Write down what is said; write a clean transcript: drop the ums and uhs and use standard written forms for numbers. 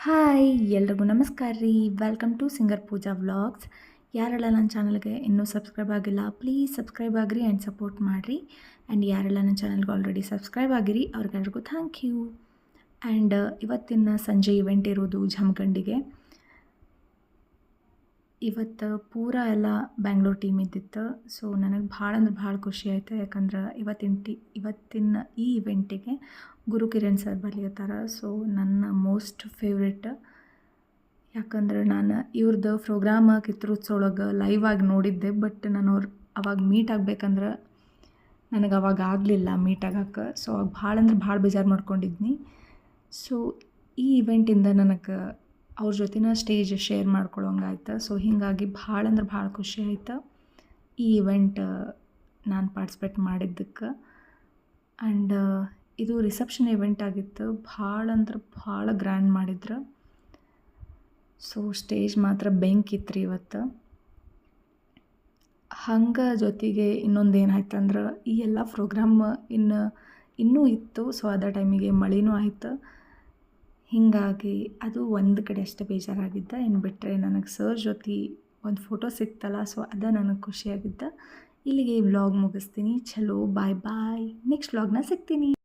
Hi ಎಲ್ರಿಗೂ ನಮಸ್ಕಾರ ರೀ. Welcome to singer Pooja vlogs. ಯಾರೆಲ್ಲ ನನ್ನ ಚಾನಲ್ಗೆ ಇನ್ನೂ ಸಬ್ಸ್ಕ್ರೈಬ್ ಆಗಿಲ್ಲ ಪ್ಲೀಸ್ ಸಬ್ಸ್ಕ್ರೈಬ್ ಆಗಿರಿ ಆ್ಯಂಡ್ ಸಪೋರ್ಟ್ ಮಾಡಿರಿ. ಆ್ಯಂಡ್ ಯಾರೆಲ್ಲ ನನ್ನ ಚಾನಲ್ಗೆ ಆಲ್ರೆಡಿ ಸಬ್ಸ್ಕ್ರೈಬ್ ಆಗಿರಿ ಅವ್ರಿಗೆಲ್ರಿಗೂ ಥ್ಯಾಂಕ್ ಯು. ಆ್ಯಂಡ್ ಇವತ್ತಿನ ಸಂಜೆ ಇವೆಂಟ್ ಇರೋದು ಜಮಖಂಡಿಗೆ. ಇವತ್ತು ಪೂರ ಎಲ್ಲ ಬ್ಯಾಂಗ್ಳೂರ್ ಟೀಮ್ ಇದ್ದಿತ್ತು. ಸೊ ನನಗೆ ಭಾಳ ಅಂದ್ರೆ ಭಾಳ ಖುಷಿ ಆಯಿತು. ಯಾಕಂದ್ರೆ ಇವತ್ತಿನ ಈ ಇವೆಂಟಿಗೆ ಗುರುಕಿರಣ್ ಸರ್ ಬರ್ಲಿಕತ್ತಾರ. ಸೊ ನನ್ನ ಮೋಸ್ಟ್ ಫೇವ್ರೆಟ್. ಯಾಕಂದ್ರೆ ನಾನು ಇವ್ರದ್ದು ಪ್ರೋಗ್ರಾಮ ಕಿತ್ತೂರ್ಸೊಳಗೆ ಲೈವ್ ಆಗಿ ನೋಡಿದ್ದೆ. ಬಟ್ ನಾನು ಅವಾಗ ಮೀಟ್ ಆಗ್ಬೇಕಂದ್ರೆ ನನಗೆ ಅವಾಗ ಆಗಲಿಲ್ಲ ಮೀಟ್ ಆಗಕ್ಕೆ. ಸೊ ಅವಾಗ ಭಾಳ ಅಂದ್ರೆ ಭಾಳ ಬೇಜಾರು ಮಾಡ್ಕೊಂಡಿದ್ನಿ. ಸೊ ಈ ಇವೆಂಟಿಂದ ನನಗೆ ಅವ್ರ ಜೊತೆನ ಸ್ಟೇಜ್ ಶೇರ್ ಮಾಡ್ಕೊಳ್ಳೋಂಗಾಯ್ತು. ಸೊ ಹೀಗಾಗಿ ಭಾಳ ಅಂದ್ರೆ ಭಾಳ ಖುಷಿ ಆಯ್ತು ಈ ಇವೆಂಟ್ ನಾನು ಪಾರ್ಟಿಸಿಪೇಟ್ ಮಾಡಿದ್ದಕ್ಕೆ. ಆ್ಯಂಡ್ ಇದು ರಿಸೆಪ್ಷನ್ ಇವೆಂಟ್ ಆಗಿತ್ತು. ಭಾಳ ಅಂದ್ರೆ ಭಾಳ ಗ್ರ್ಯಾಂಡ್ ಮಾಡಿದ್ರು. ಸೊ ಸ್ಟೇಜ್ ಮಾತ್ರ ಬೆಂಕಿತ್ತು ರೀ ಇವತ್ತು. ಹಂಗೆ ಜೊತೆಗೆ ಇನ್ನೊಂದು ಏನಾಯ್ತಂದ್ರೆ ಈ ಎಲ್ಲ ಪ್ರೋಗ್ರಾಮ್ ಇನ್ನೂ ಇತ್ತು. ಸೊ ಅದೇ ಟೈಮಿಗೆ ಮಳೆನೂ ಆಯಿತು. ಹೀಗಾಗಿ ಅದು ಒಂದು ಕಡೆ ಅಷ್ಟೇ ಬೇಜಾರಾಗಿದ್ದ. ಇನ್ನು ಬಿಟ್ಟರೆ ನನಗೆ ಸರ್ ಜೊತೆ ಒಂದು ಫೋಟೋ ಸಿಕ್ತಲ್ಲ, ಸೊ ಅದು ನನಗೆ ಖುಷಿಯಾಗಿದ್ದ. ಇಲ್ಲಿಗೆ ಈ ವ್ಲಾಗ್ ಮುಗಿಸ್ತೀನಿ. ಚಲೋ ಬಾಯ್ ಬಾಯ್. ನೆಕ್ಸ್ಟ್ ವ್ಲಾಗ್ನ ಸಿಗ್ತೀನಿ.